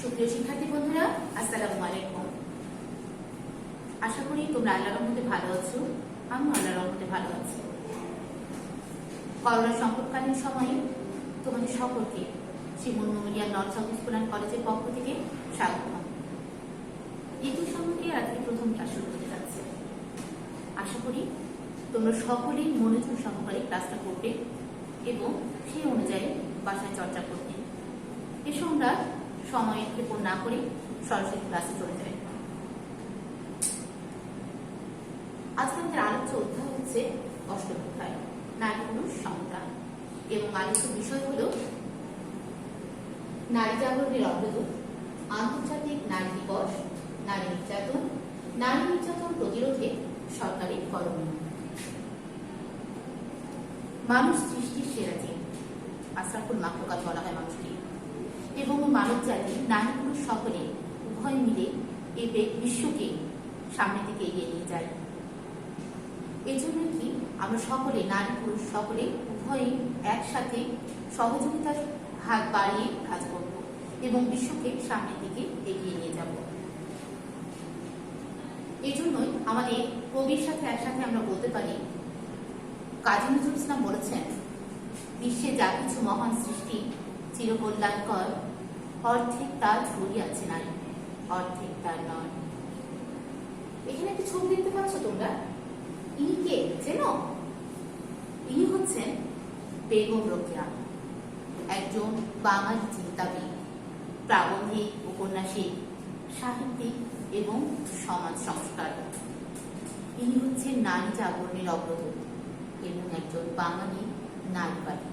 সুপ্রিয় শিক্ষার্থী বন্ধুরা, আসসালামু আলাইকুম। আশা করি তোমরা আল্লাহর রহমতে ভালো আছো। আমি আল্লাহর রহমতে ভালো আছি। করোনা সংকটকালীন সময়ে তোমাদের সকলকে Shriman memorial north south school and কলেজের পক্ষ থেকে স্বাগত। দ্বিতীয় সম্পর্কে আজকে প্রথম ক্লাস শুরু হতে যাচ্ছে। আশা করি তোমরা সকলেই মনোযোগ সহকারে ক্লাসটা করবে এবং সেই অনুযায়ী বাসায় চর্চা করবে। এসো আমরা সময়ের ক্ষেপণ না করে সরাসরি ক্লাসে চলে যাই। আজকে আমাদের আলোচ্য অধ্যায় হচ্ছে অষ্টম অধ্যায়, নারী পুরুষ সমতা, এবং আলোচ্য বিষয় হল নারী জাগরণের অগ্রদূত, আন্তর্জাতিক নারী দিবস, নারী নির্যাতন প্রতিরোধে সরকারের করণীয়। মানুষ সৃষ্টির সেরা জীব, আশরাফুল মাখলুকাত বলা হয় মানুষকে, এবং মানব জাতি নারী পুরুষ সকলে উভয় মিলে এই বিশ্বকে সামনের দিকে এগিয়ে নিয়ে যায়। এই জন্য কি আমরা সকলে নারী পুরুষ সকলে উভয়ই একসাথে সহযোগিতার হাত বাড়িয়ে কাজ করব এবং বিশ্বকে সামনের দিকে এগিয়ে নিয়ে যাব। এই জন্যই আমাদের কবির সাথে একসাথে আমরা বলতে পারি, কাজী নজরুল ইসলাম বলেছেন, বিশ্বে যা কিছু মহান সৃষ্টি চিরকল্যাণকর, অর্ধেক তার ছড়িয়াছে নারী, অর্ধেক তার নয়। এখানে একটি ছবি দেখতে পাচ্ছ তোমরা, ইনি কে চেনো? ইনি হচ্ছেন বেগম রোকেয়া, একজন বাঙালি চিন্তাবিদ, প্রাবন্ধিক, ঔপন্যাসিক, সাহিত্যিক এবং সমাজ সংস্কারক। ইনি হচ্ছেন নারী জাগরণের অগ্রদূত এবং একজন বাঙালি নারীবাদী।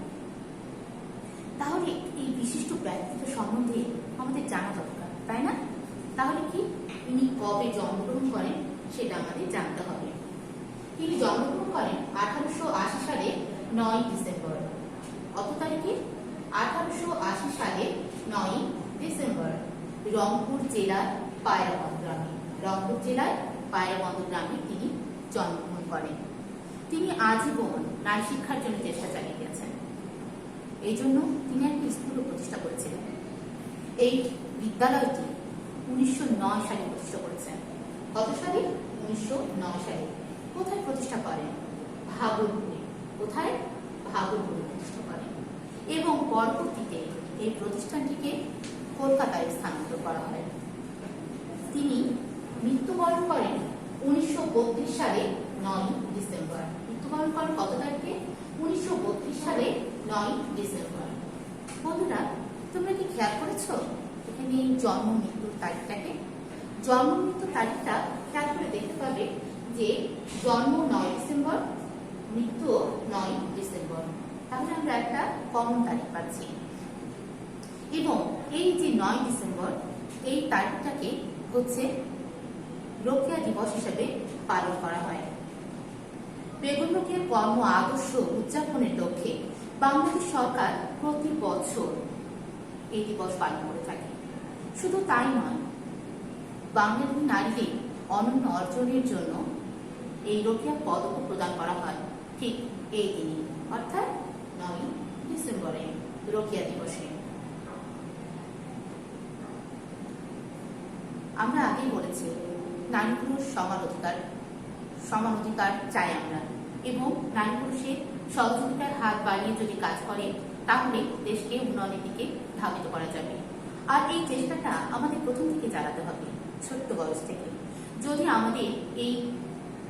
তাহলে এই বিশিষ্ট ব্যক্তিত্ব সম্বন্ধে আমাদের জানা দরকার, তাই না? তাহলে কি ইনি কবে জন্মগ্রহণ করেন সেটা আমাদের জানতে হবে। তিনি জন্মগ্রহণ করেন 1880 সালে 9 ডিসেম্বর। কত তারিখে? 1880 সালে 9 ডিসেম্বর রংপুর জেলার পায়রাবন্দ গ্রামে তিনি জন্মগ্রহণ করেন। তিনি আজীবন নারী শিক্ষার জন্য চেষ্টা চালিয়ে গেছেন। এই জন্য তিনি একটি স্কুলও প্রতিষ্ঠা করেছিলেন। এই বিদ্যালয়টি 1909 সালে প্রতিষ্ঠা করেছেন। কত সালে? 1909 সালে। কোথায় প্রতিষ্ঠা করেন? ভাগলপুরে। কোথায়? ভাগলপুরে প্রতিষ্ঠা করেন এবং পরবর্তীতে এই প্রতিষ্ঠানটিকে কলকাতায় স্থানান্তর করা হয়। তিনি মৃত্যুবরণ করেন 1932 সালে 9 ডিসেম্বর। মৃত্যুবরণ করেন কত তারিখে? 1932 সালে 9 ডিসেম্বর। বন্ধুরা, তোমরা কি খেয়াল করেছো এখানে জন্ম মৃত্যুর তারিখটাকে? জন্ম মৃত্যুর তারিখটা খেয়াল করে দেখতে পাবে যে জন্ম 9 ডিসেম্বর, মৃত্যু 9 ডিসেম্বর। তাহলে আমরা একটা কমন তারিখ পাচ্ছি। এবং এই যে 9 ডিসেম্বর, এই তারিখটাকে হচ্ছে রোকেয়া দিবস হিসেবে পালন করা হয়। বেগম রোকেয়ার কর্ম আদর্শ উদযাপনের লক্ষ্যে বাংলাদেশ সরকার প্রতি বছর এই দিবস পালন করে থাকে। শুধু তাই নয়, বাঙালি নারীদের অনন্য অর্জনের জন্য এই রোকেয়া পদক প্রদান করা হয় ঠিক এই দিনই, অর্থাৎ 9 ডিসেম্বরে রোকেয়া দিবসে। আমরা আগেই বলেছি নারী পুরুষ সমান অধিকার চাই আমরা, এবং নারী পুরুষের সহযোগিতার হাত বাড়িয়ে যদি কাজ করে তাহলে দেশকে উন্নয়নের দিকে ধাবিত করা যাবে। আর এই চেষ্টাটা আমাদের প্রথম থেকে চালাতে হবে, ছোট্ট বয়স থেকে। যদি আমাদের এই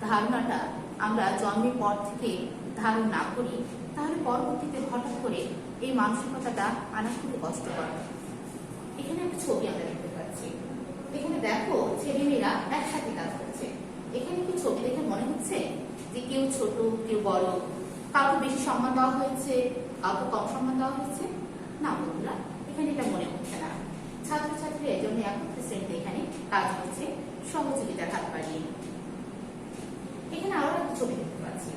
ধারণাটা আমরা জন্মের পর থেকে ধারণ না করি, তাহলে পরবর্তীতে হঠাৎ করে এই মানসিকতাটা আনা খুবই কষ্টকর। এখানে একটা ছবি আমরা দেখতে পাচ্ছি। এখানে দেখো ছেলেমেয়েরা একসাথে কাজ করছে। এখানে কি ছবি দেখে মনে হচ্ছে যে কেউ ছোট কেউ বড়, কাউকে বেশি সম্মান দেওয়া হয়েছে, কাউকে কম সম্মান দেওয়া হয়েছে? না বন্ধুরা, এখানে এটা মনে হচ্ছে না। ছাত্রছাত্রীরা এই জন্য একত্রে শ্রেণীতে এখানে কাজ করছে সহযোগিতার হাত বাড়িয়ে। এখানে আরো একটা ছবি দেখতে পাচ্ছি,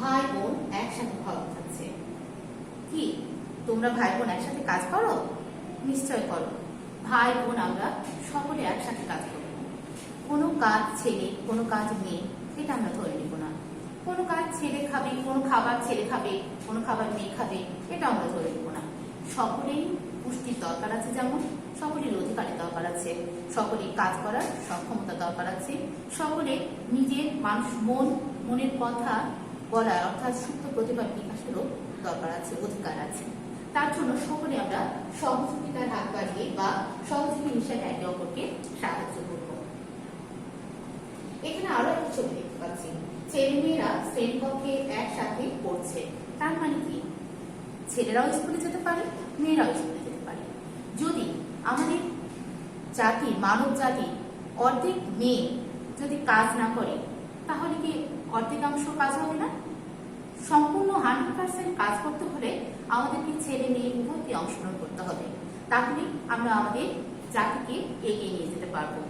ভাই বোন একসাথে ঘর উঠাচ্ছে। কি তোমরা ভাই বোন একসাথে কাজ করো? নিশ্চয় করো। ভাই বোন আমরা সকলে একসাথে কাজ করব। কোনো কাজ ছেলে, কোনো কাজ মেয়ে, এটা আমরা ধরে নেব না। কোনো কাজ ছেলে খাবে, কোনো খাবার ছেলে খাবে, কোনো খাবার মেয়ে খাবে, এটা আমরা ধরে নেব না। সকলেই পুষ্টির দরকার আছে, যেমন সকলের অধিকারের দরকার আছে, সকলের কাজ করার সক্ষমতা দরকার আছে, সকলে নিজের মনের কথা বলার অর্থাৎ সুপ্ত প্রতিভার বিকাশেরও দরকার আছে, অধিকার আছে। তার জন্য সকলে আমরা সহযোগিতার হাত বাড়িয়ে বা সহযোগী হিসেবে একে অপরকে সাহায্য করব। এখানে আরো একটা ছবি দেখতে পাচ্ছি, ছেলেমেয়েরা শ্রেণীকক্ষে একসাথে পড়ছে। তার মানে কি, ছেলেরাও স্কুলে যেতে পারে, মেয়েরাও স্কুলে যেতে পারে। যদি আমাদের জাতি, মানব জাতি অর্ধেক মেয়ে যদি কাজ না করে, তাহলে কি অর্ধেকাংশ কাজ হবে না? সম্পূর্ণ 100% কাজ করতে হলে আমাদেরকে ছেলে মেয়ে উভয়কে অংশগ্রহণ করতে হবে, তাহলে আমরা আমাদের জাতিকে এগিয়ে নিয়ে যেতে পারবো।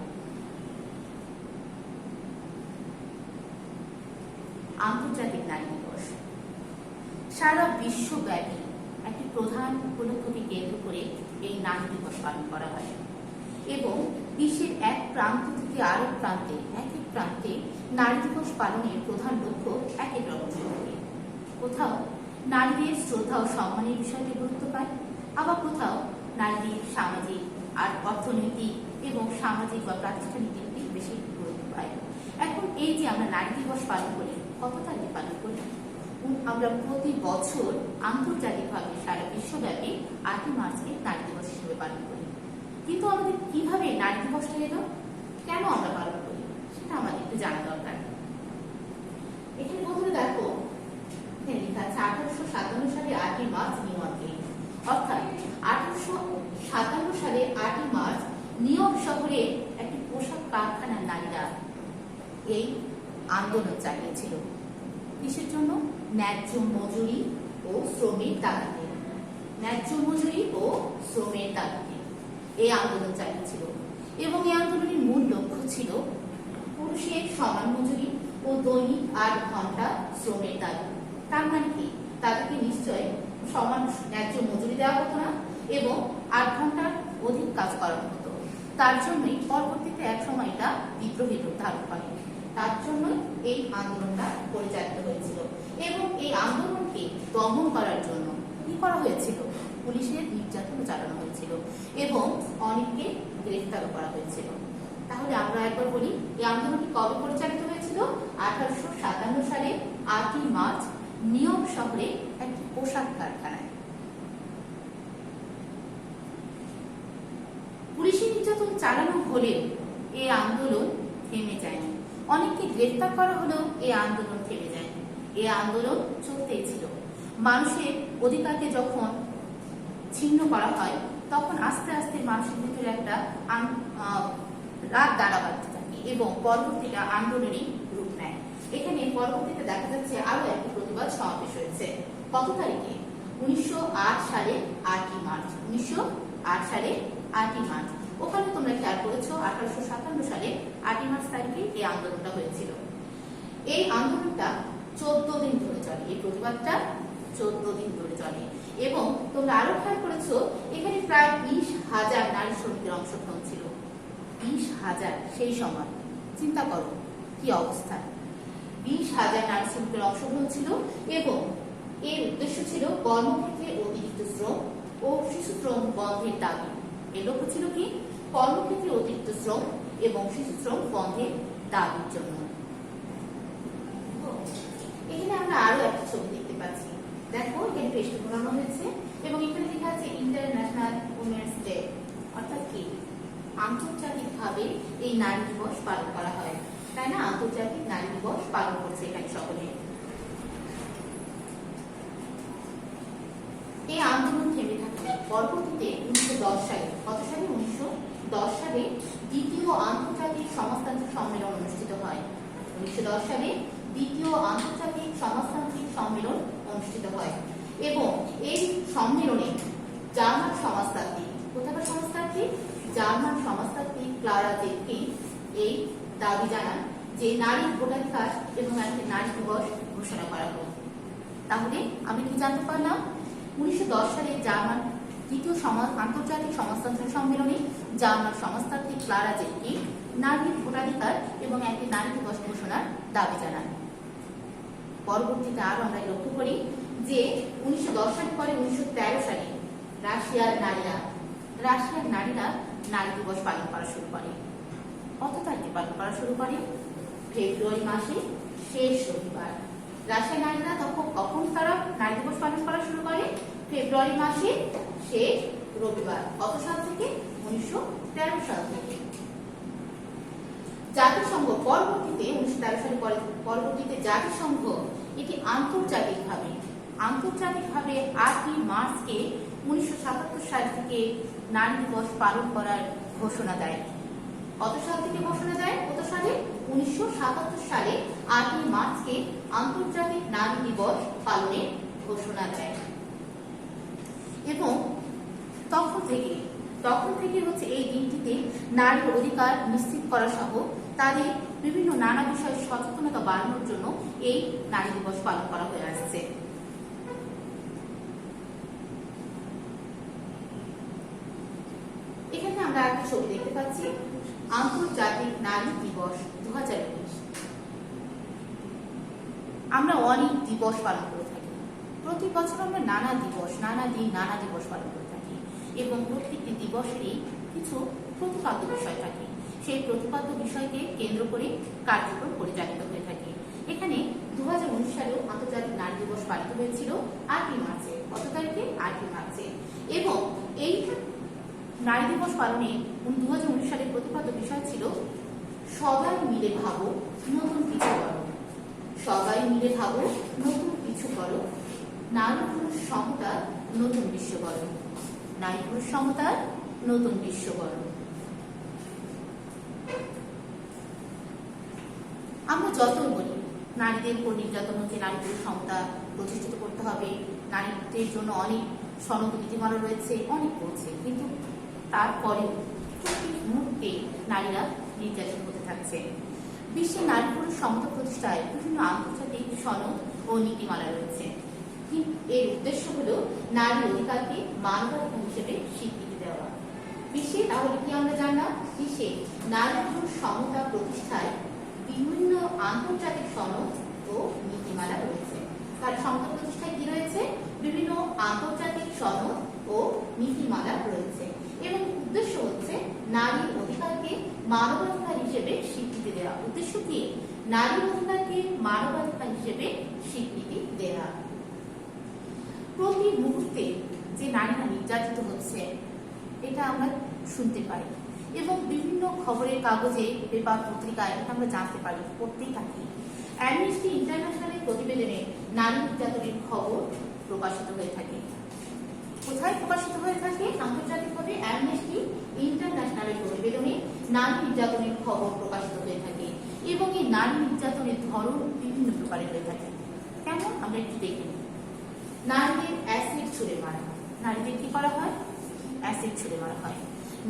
আন্তর্জাতিক নারী দিবস সারা বিশ্বব্যাপী একটি প্রধান উপলক্ষকে কেন্দ্র করে এই নারী দিবস পালন করা হয় এবং বিশ্বের এক প্রান্ত থেকে আরেক প্রান্তে এক এক প্রান্তে নারী দিবস পালনের প্রধান লক্ষ্য এক এক রকম থাকে। কোথাও নারীদের শ্রদ্ধা ও সম্মানের বিষয়টি গুরুত্ব পায়, আবার কোথাও নারীদের সামাজিক আর অর্থনৈতিক এবং সামাজিক বা প্রাতিষ্ঠানিক দিকটি বেশি গুরুত্ব পায়। এখন এই যে আমরা নারী দিবস পালন করি, কত তারিখে পালন করি? আমরা প্রতি বছর আন্তর্জাতিকভাবে সারা বিশ্বব্যাপী 8ই মার্চকে নারী দিবস হিসেবে পালন করি। কিন্তু আমাদের কিভাবে নারী দিবসটা এলো, কেন আমরা পালন করি, সেটা আমাদের একটু জানা দরকার। এখানে বন্ধুরা দেখো, লেখা আছে 1857 সালে 8ই মার্চ নিউ ইয়র্কে, অর্থাৎ 1857 সালে 8ই মার্চ নিউ ইয়র্ক শহরে একটি পোশাক কারখানার নারীরা এই আন্দোলন চালিয়েছিল। কিসের জন্য? ন্যায্য মজুরি ও শ্রমের দাবিতে। ন্যায্য মজুরি ও শ্রমের দাবিতে এই আন্দোলন চালিয়েছিল এবং এই আন্দোলনের মূল লক্ষ্য ছিল পুরুষের সমান মজুরি ও দৈনিক 8 ঘন্টা শ্রমের দাবি। তার মানে কি, তাদেরকে নিশ্চয় সমান ন্যায্য মজুরি দেওয়া হতো না এবং 8 ঘন্টার অধিক কাজ করানো হতো। তার জন্যই পরবর্তীতে এক সময় এটা বিদ্রোহী রূপ ধারণ করে। তার জন্য এই আন্দোলনটা পরিচালিত হয়েছিল এবং এই আন্দোলনকে দমন করার জন্য কি করা হয়েছিল? পুলিশের নির্যাতন চালানো হয়েছিল এবং অনেককে গ্রেফতারও করা হয়েছিল। তাহলে আমরা একবার বলি, এই আন্দোলনটি কবে পরিচালিত হয়েছিল? 1857 সালে 8ই মার্চ নিউ ইয়র্ক শহরে একটি পোশাক কারখানায়। পুলিশের নির্যাতন চালানো হলেও এই আন্দোলন থেমে যায়নি, অনেককে গ্রেফতার করা হলেও এই আন্দোলন থেমে যায়নি। এই আন্দোলন চলতেই ছিল। মানুষের অধিকারকে যখন ছিন্ন করা হয়, তখন আস্তে আস্তে মানুষের ভিতরে একটা রাত দাঁড়া বাঁধতে থাকে এবং পরবর্তীতে আন্দোলনই রূপ নেয়। এখানে পরবর্তীতে দেখা যাচ্ছে আরো একটি প্রতিবাদ সমাবেশ হয়েছে। কত তারিখে? 1908 সালে 8ই মার্চ। 1908 সালে 8ই মার্চ। ওখানে তোমরা খেয়াল করেছো 1857 সালে 8ই মার্চ তারিখে এই আন্দোলনটা হয়েছিল। এই আন্দোলনটা 14 দিন ধরে চলে, এই প্রতিবাদটা 14 দিন ধরে চলে এবং তোমরা আরো খেয়াল করেছো এখানে প্রায় 20,000 নারী শ্রমিকের অংশগ্রহণ ছিল। 20,000 সেই সময়, চিন্তা করো কি অবস্থা। 20,000 নারী শ্রমিকের অংশগ্রহণ ছিল এবং এর উদ্দেশ্য ছিল কর্মক্ষেত্রে অতিরিক্ত শ্রম ও শিশু শ্রম বন্ধের দাবি। এর লক্ষ্য ছিল কি? কর্মক্ষেত্রে অতিরিক্ত শ্রম এবং শিশু শ্রম বন্ধের দাবির জন্য। এখানে আমরা আরো একটা ছবি দেখতে পাচ্ছি। দেখো, এখানে পেস্ট করানো হয়েছে এবং এখানে লেখা আছে ইন্টারন্যাশনাল উমেন্স ডে, অর্থাৎ কি? আন্তর্জাতিকভাবে এই নারী দিবস পালন করা হয়, তাই না? আন্তর্জাতিক নারী দিবস পালন করছে এখানে সকলে। এই আন্দোলন থেমে থাকে। পরবর্তীতে 1910 সালে, কত সালে? 1910 সালে দ্বিতীয় আন্তর্জাতিক সমাজতান্ত্রিক সম্মেলন অনুষ্ঠিত হয়। 1910 সালে দ্বিতীয় আন্তর্জাতিক সমাজতান্ত্রিক সম্মেলন অনুষ্ঠিত হয় এবং এই সম্মেলনে জার্মান সমাজতান্ত্রিক, কোথাকার সমাজতান্ত্রিক? জার্মান সমাজতান্ত্রিক ক্লারা জেটকিন এই দাবি জানান যে নারী ভোটাধিকার এবং একটি নারী দিবস ঘোষণা করা হোক। তাহলে আমি কি জানতে পারলাম? 1910 সালে জার্মান দ্বিতীয় আন্তর্জাতিক সমাজতান্ত্রিক সম্মেলনে জার্মান সমাজতান্ত্রিক ক্লারা জেটকিন নারীর ভোটাধিকার এবং একটি নারী দিবস ঘোষণার দাবি জানান। পরবর্তীতে আরো আমরা লক্ষ্য করি যে 1910 সাল পরে 1913 সালে রাশিয়ার নারীরা নারী দিবস পালন করা শুরু করে। কত তারিখে পালন করা শুরু করে? ফেব্রুয়ারি মাসে শেষ রবিবার। রাশিয়ার নারীরা কখন তারা নারী দিবস পালন করা শুরু করে? ফেব্রুয়ারি মাসে শেষ রবিবার। কত সাল থেকে? 1913 সাল থেকে। জাতিসংঘ পরবর্তীতে 1913 সালে পরবর্তীতে জাতিসংঘ এটি আন্তর্জাতিকভাবে 8ই মার্চকে 1977 সাল থেকে নারী দিবস পালন করার ঘোষণা দেয়। কত সাল থেকে ঘোষণা দেয়? কত সালে? 1977 সালে 8ই মার্চকে আন্তর্জাতিক নারী দিবস পালনের ঘোষণা দেয়। এবং তখন থেকে হচ্ছে এই দিনটিতে নারীর অধিকার নিশ্চিত করা সহ তাদের বিভিন্ন নানা বিষয়ে সচেতনতা বাড়ানোর জন্য এই নারী দিবস পালন করা হয়ে আসছে। এখানে আমরা একটা ছবি দেখতে পাচ্ছি, আন্তর্জাতিক নারী দিবস 2019। আমরা অনেক দিবস পালন করে থাকি। প্রতি বছর আমরা নানা দিবস পালন করে থাকি এবং প্রত্যেকটি দিবসেরই কিছু প্রতিপাদ্য বিষয় থাকে। সেই প্রতিপাদ্য বিষয়কে কেন্দ্র করে কার্যক্রম পরিচালিত হয়ে থাকে। এখানে 2019 সালেও আন্তর্জাতিক নারী দিবস পালিত হয়েছিল 8ই মার্চে। কত তারিখে? 8ই মার্চে। এবং এই নারী দিবস পালনে 2019 সালের প্রতিপাদ্য বিষয় ছিল সবাই মিলে ভাবো নতুন কিছু করো। সবাই মিলে ভাবো নতুন কিছু করো। নারী পুরুষ সমতা নতুন বিশ্ব গড়ো। নারী পুরুষ সমতার নতুন বিশ্ব গড়ো। আমরা যতই বলি নারীদের উপর নির্যাতন হচ্ছে, নারী পুরুষ সমতা প্রতিষ্ঠিত করতে হবে, নারীদের জন্য অনেক সনদ নীতিমালা রয়েছে, অনেক বলছে, কিন্তু তারপরেও প্রতি মুহূর্তে নারীরা নির্যাতিত হতে থাকছে। বিশ্বে নারী পুরুষ সমতা প্রতিষ্ঠায় বিভিন্ন আন্তর্জাতিক সনদ ও নীতিমালা রয়েছে। এর উদ্দেশ্য হলো নারী অধিকারকে মানবাধিকার হিসেবে স্বীকৃতি দেওয়া। বিশ্বে তাহলে কি আমরা জানলাম? বিশ্বে নারী পুরুষ সমতা প্রতিষ্ঠায় বিভিন্ন আন্তর্জাতিক সনদ ও নীতিমালা রয়েছে। তার সমতা প্রতিষ্ঠায় কি রয়েছে? বিভিন্ন আন্তর্জাতিক সনদ ও নীতিমালা রয়েছে এবং উদ্দেশ্য হচ্ছে নারী অধিকারকে মানবাধিকার হিসেবে স্বীকৃতি দেওয়া। উদ্দেশ্য কি? নারী অধিকারকে মানবাধিকার হিসেবে স্বীকৃতি দেওয়া। প্রতি মুহূর্তে যে নারীরা নির্যাতিত হচ্ছে এটা আমরা শুনতে পাই এবং বিভিন্ন খবরের কাগজে, পেপার, পত্রিকায় এটা আমরা জানতে পারি, পড়তেই থাকি। অ্যামনেস্টি ইন্টারন্যাশনালের প্রতিবেদনে নারী নির্যাতনের খবর প্রকাশিত হয়ে থাকে। কোথায় প্রকাশিত হয়ে থাকে? আন্তর্জাতিকভাবে অ্যামনেস্টি ইন্টারন্যাশনালের প্রতিবেদনে নারী নির্যাতনের খবর প্রকাশিত হয়ে থাকে এবং এই নারী নির্যাতনের ধরন বিভিন্ন প্রকারের হয়ে থাকে। কেমন? আমরা একটু দেখে নিই। নারীদের অ্যাসিড ছুঁড়ে মারা। নারীদের কি করা হয়? অ্যাসিড ছুঁড়ে মারা হয়।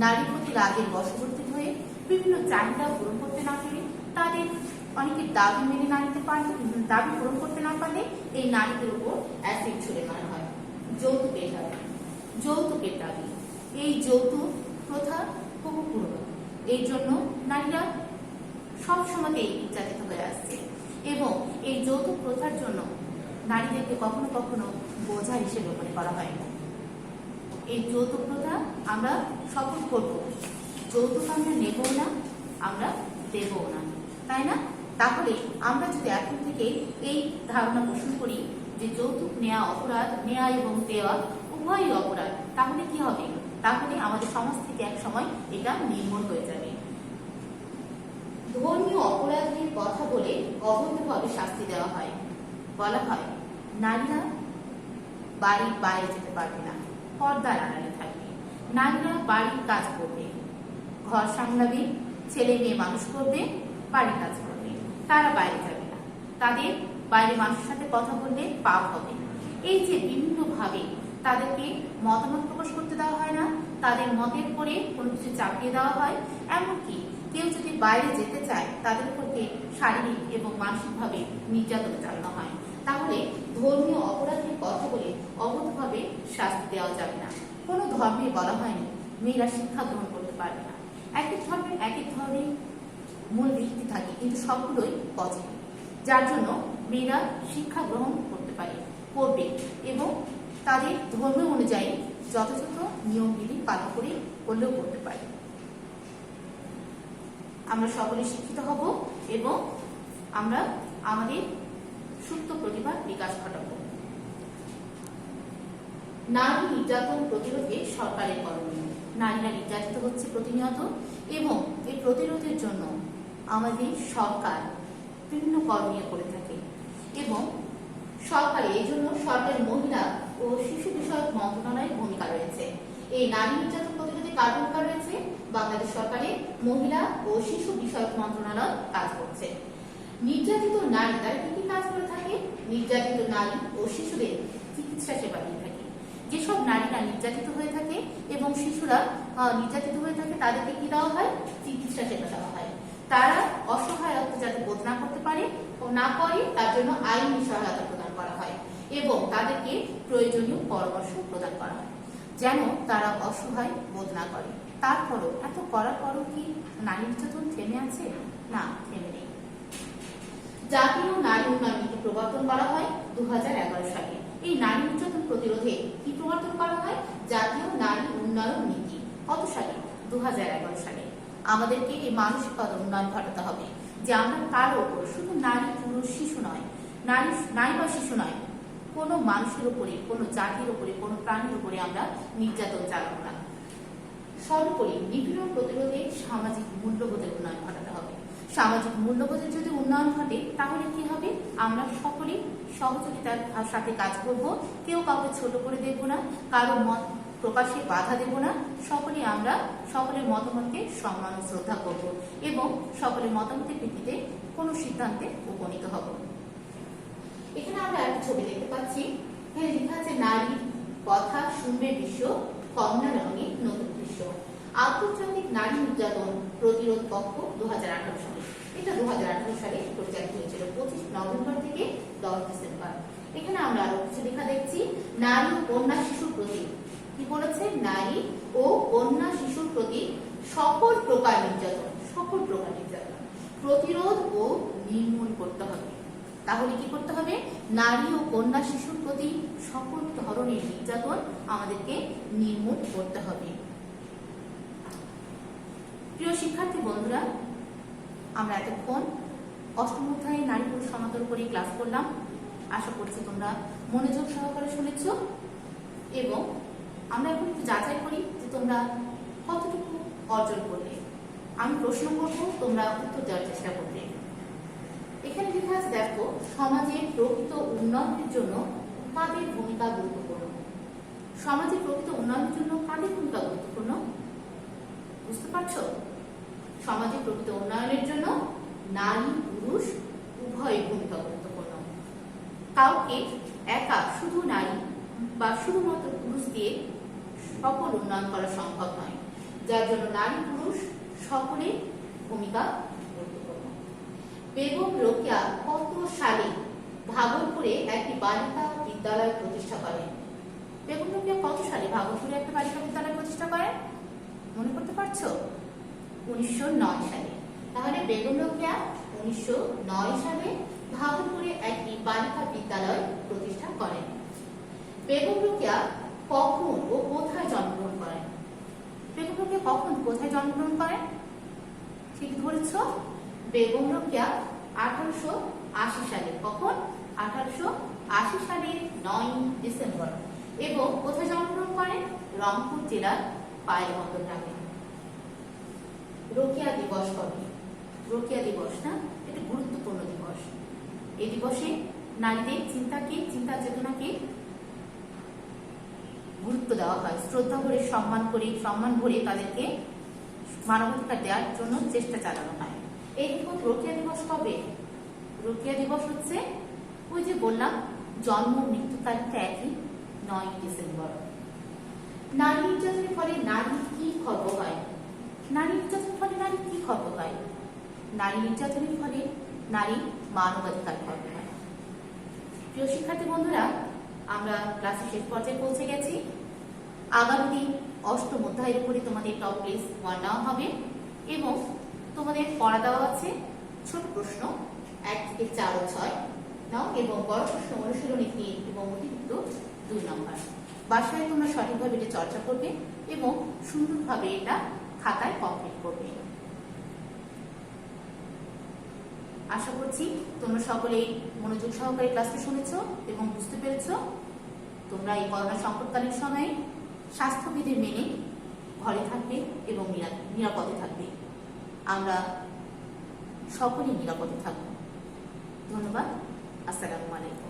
নারীর প্রতি রাগের বশবর্তী হয়ে বিভিন্ন চাহিদা পূরণ করতে না পেরে, তাদের অনেকের দাবি মেনে না নিতে পারলে, দাবি পূরণ করতে না পারলে এই নারীদের উপর অ্যাসিড ছুঁড়ে মারা হয়। যৌতুকের দাবি। এই যৌতুক প্রথা বহু পুরনো, এই জন্য নারীরা সবসময় নির্যাতিত হয়ে আসছে এবং এই যৌতুক প্রথার জন্য নারীদেরকে কখনো কখনো বোঝা হিসেবে মনে করা হয় না। এই যৌতুক প্রথা আমরা শপথ করব, যৌতুক আমরা নেবও না, আমরা দেবও না, তাই না? তাহলে আমরা যদি এখন থেকে এই ধারণা পোষণ করি যে যৌতুক নেওয়া অপরাধ, নেওয়া এবং দেওয়া উভয়ই অপরাধ, তাহলে কি হবে? তাহলে আমাদের সমাজ থেকে এক সময় এটা নির্মূল হয়ে যাবে। ধর্মীয় অপরাধের কথা বলে অবৈধভাবে শাস্তি দেওয়া হয়। বলা হয় নারীরা বাড়ির বাইরে যেতে পারবে না, পর্দার আড়ালে থাকবে। নারীরা বাড়ির কাজ করবে, ঘর সামলাবে, ছেলে মেয়ে মানুষ করবে, বাড়ির কাজ করবে, তারা বাইরে যাবে না। তাদের বাইরে মানুষের সাথে কথা বললে পাপ হবে। এই যে বিভিন্নভাবে তাদেরকে মতামত প্রকাশ করতে দেওয়া হয় না, তাদের মতের উপরে কোনো কিছু চাপিয়ে দেওয়া হয়। এমনকি কেউ যদি বাইরে যেতে চায় তাদের উপরকে শারীরিক এবং মানসিকভাবে নির্যাতন চালানো হয়। তাহলে ধর্মীয় অপরাধের কথা বলে অবৈধভাবে শাস্তি দেওয়া যাবে না। কোনো ধর্মে বলা হয়নি মেয়েরা শিক্ষা গ্রহণ করতে পারবে না। এক এক ধর্মের মূল ভিত্তি থাকে, কিন্তু সবগুলোই পজিটিভ, যার জন্য মেয়েরা শিক্ষা গ্রহণ করতে পারে, করবে এবং তাদের ধর্ম অনুযায়ী যথাযথ নিয়মবিধি পালন করে করলেও করতে পারি। আমরা সকলে শিক্ষিত হব এবং আমরা আমাদের সুপ্ত প্রতিভার বিকাশ ঘটাবো। নারী নির্যাতন প্রতিরোধে সরকারের করণীয়। নারীরা নির্যাতিত হচ্ছে প্রতিনিয়ত এবং এই প্রতিরোধের জন্য আমাদের সরকার বিভিন্ন করণীয় করে থাকে এবং এই জন্য সরকারের মহিলা ও শিশু বিষয়ক মন্ত্রণালয়ের ভূমিকা রয়েছে। এই নারী নির্যাতন প্রতিরোধে কার ভূমিকা রয়েছে? বাংলাদেশ সরকারের মহিলা ও শিশু বিষয়ক মন্ত্রণালয় কাজ করছে। নির্যাতিত নারী তারা কি কাজ করে থাকে? নির্যাতিত নারী ও শিশুদের চিকিৎসা সেবা দিয়ে থাকে। যেসব নারীরা নির্যাতিত হয়ে থাকে এবং শিশুরা নির্যাতিত হয়ে থাকে তাদেরকে কি দেওয়া হয়? চিকিৎসা সেবা দেওয়া হয়। তারা অসহায়ত্ব যাতে বোধ না করতে পারে ও না করে তার জন্য আইনি সহায়তা প্রদান করা হয় এবং তাদেরকে প্রয়োজনীয় পরামর্শ প্রদান করা হয় যেন তারা অসহায় বোধ না করে। তারপরও এত করার পরও কি নারী নির্যাতন থেমে আছে? না, থেমে নেই। জাতীয় নারী উন্নয়ন নীতি প্রবর্তন করা হয় 2011 সালে। এই নারী নির্যাতন প্রতিরোধে কি প্রবর্তন করা হয়? জাতীয় নারী উন্নয়ন নীতি। কত সালে? 2011 সালে। আমাদেরকে এই মানসিকতা উন্নয়ন ঘটাতে হবে যে আমরা কারো উপর, শুধু নারী পুরুষ শিশু নয়, নারী বা শিশু নয়, কোনো মানুষের উপরে, কোনো জাতির উপরে, কোনো প্রাণীর উপরে আমরা নির্যাতন চালাবো না। সর্বোপরি নিপীড়ন প্রতিরোধে সামাজিক মূল্যবোধের উন্নয়ন ঘটাতে হবে। সামাজিক মূল্যবোধের যদি উন্নয়ন ঘটে তাহলে কি হবে? আমরা সকলেই সহযোগিতার সাথে কাজ করব, কেউ কাউকে ছোট করে দেখব না, কারো মত প্রকাশে বাধা দেব না, আমরা সকলের মতামতকে সম্মান ও শ্রদ্ধা করব এবং সকলের মতামতের ভিত্তিতে কোনো সিদ্ধান্তে উপনীত হব। এখানে আমরা একটা ছবি দেখতে পাচ্ছি, এখানে লেখা আছে নারীর কথা শুনবে বিশ্ব, কমলা রঙে নতুন দৃশ্য। আন্তর্জাতিক নারী নির্যাতন প্রতিরোধ পক্ষ 2018 সালে। এটা 2018 সালে পরিচালিত হয়েছিল 25 নভেম্বর থেকে 10 ডিসেম্বর। এখানে আমরা আরো কিছু লেখা দেখছি, নারী ও কন্যা শিশুর প্রতি কি বলেছে? নারী ও কন্যা শিশুর প্রতি সকল প্রকার নির্যাতন প্রতিরোধ ও নির্মূল করতে হবে। তাহলে কি করতে হবে? নারী ও কন্যা শিশুর প্রতি সকল ধরনের নির্যাতন আমাদেরকে নির্মূল করতে হবে। প্রিয় শিক্ষার্থী বন্ধুরা, আমরা এতক্ষণ অষ্টম অধ্যায়ে নারী পুরুষ সমানতার উপরে ক্লাস করলাম। আশা করছি তোমরা মনোযোগ সহকারে শুনেছ এবং আমরা এখন একটু যাচাই করি যে তোমরা কতটুকু অর্জন করলে। আমি প্রশ্ন করব, তোমরা উত্তর দেওয়ার চেষ্টা করবে। এখানে লেখা আছে, দেখো, সমাজের প্রকৃত উন্নয়নের জন্য কাদের ভূমিকা গুরুত্বপূর্ণ? সমাজের প্রকৃত উন্নয়নের জন্য কাদের ভূমিকা গুরুত্বপূর্ণ? বুঝতে পারছো? সমাজের প্রকৃত উন্নয়নের জন্য নারী পুরুষ উভয় ভূমিকা গুরুত্বপূর্ণ। কাউকে একা শুধু নারী বা শুধুমাত্র পুরুষ দিয়ে সকল উন্নয়ন করা সম্ভব নয়, যার জন্য নারী পুরুষ সকলের ভূমিকা গুরুত্বপূর্ণ। বেগম রোকেয়া কত সালে ভাগলপুরে একটি বালিকা বিদ্যালয় প্রতিষ্ঠা করেন? বেগম রোকেয়া কত সালে ভাগলপুরে একটা বালিকা বিদ্যালয় প্রতিষ্ঠা করেন? মনে করতে পারছো? 1909 সালে। তাহলে বেগম রোকেয়া 1909 সালে ভাগলপুরে একটি বালিকা বিদ্যালয় প্রতিষ্ঠা করেন। বেগম রোকেয়া কখন ও কোথায় জন্মগ্রহণ করেন? বেগম রোকেয়া কখন কোথায় জন্মগ্রহণ করেন? ঠিক ধরেছ, বেগম রোকেয়া 1880 সালে। কখন? 1880 সালের 9 ডিসেম্বর। এবং কোথায় জন্মগ্রহণ করেন? রংপুর জেলার পায়লবন্দর গ্রামে। রোকেয়া দিবস কবে? রোকেয়া দিবস না, এটা গুরুত্বপূর্ণ দিবস। এই দিবসে নারীদের চিন্তা চেতনাকে গুরুত্ব দেওয়া হয়, শ্রদ্ধা ভরে সম্মান ভরে তাদেরকে মানবাধিকার দেওয়ার জন্য চেষ্টা চালানো হয়। এই রোকেয়া দিবস কবে? রোকেয়া দিবস হচ্ছে ওই যে বললাম, জন্ম মৃত্যু তারিখটা একই, 9 ডিসেম্বর। নারী নির্যাতনের ফলে নারী কি খর্ব হয়? নারী নির্যাতনের ফলে নারী কি খর্ব হয়? নারী নির্যাতনের ফলে নারী মানবাধিকার খর্ব হয়। প্রিয় শিক্ষার্থী বন্ধুরা, আমরা ক্লাসের শেষ পর্যায়ে পৌঁছে গেছি। আগামী দিন অষ্টম অধ্যায়ের উপরে তোমাদের টপ প্লেস 1 নেওয়া হবে এবং তোমাদের পড়া দেওয়া আছে ছোট প্রশ্ন 1 থেকে 4 ও 6 নাও এবং বড় প্রশ্ন অনুশীলনী 3 এবং অতিরিক্ত 2 নম্বর। বাসায় তোমরা সঠিকভাবে এটা চর্চা করবে এবং সুন্দরভাবে এটা খাতায় কমপ্লিট করবে। আশা করছি তোমরা সকলেই মনোযোগ সহকারে ক্লাসটি শুনেছ এবং বুঝতে পেরেছ। তোমরা এই করোনা সংকটকালীন সময়ে স্বাস্থ্যবিধি মেনে ঘরে থাকবে এবং নিরাপদে থাকবে। আমরা সকলেই নিরাপদে থাকব। ধন্যবাদ। আসসালামু আলাইকুম।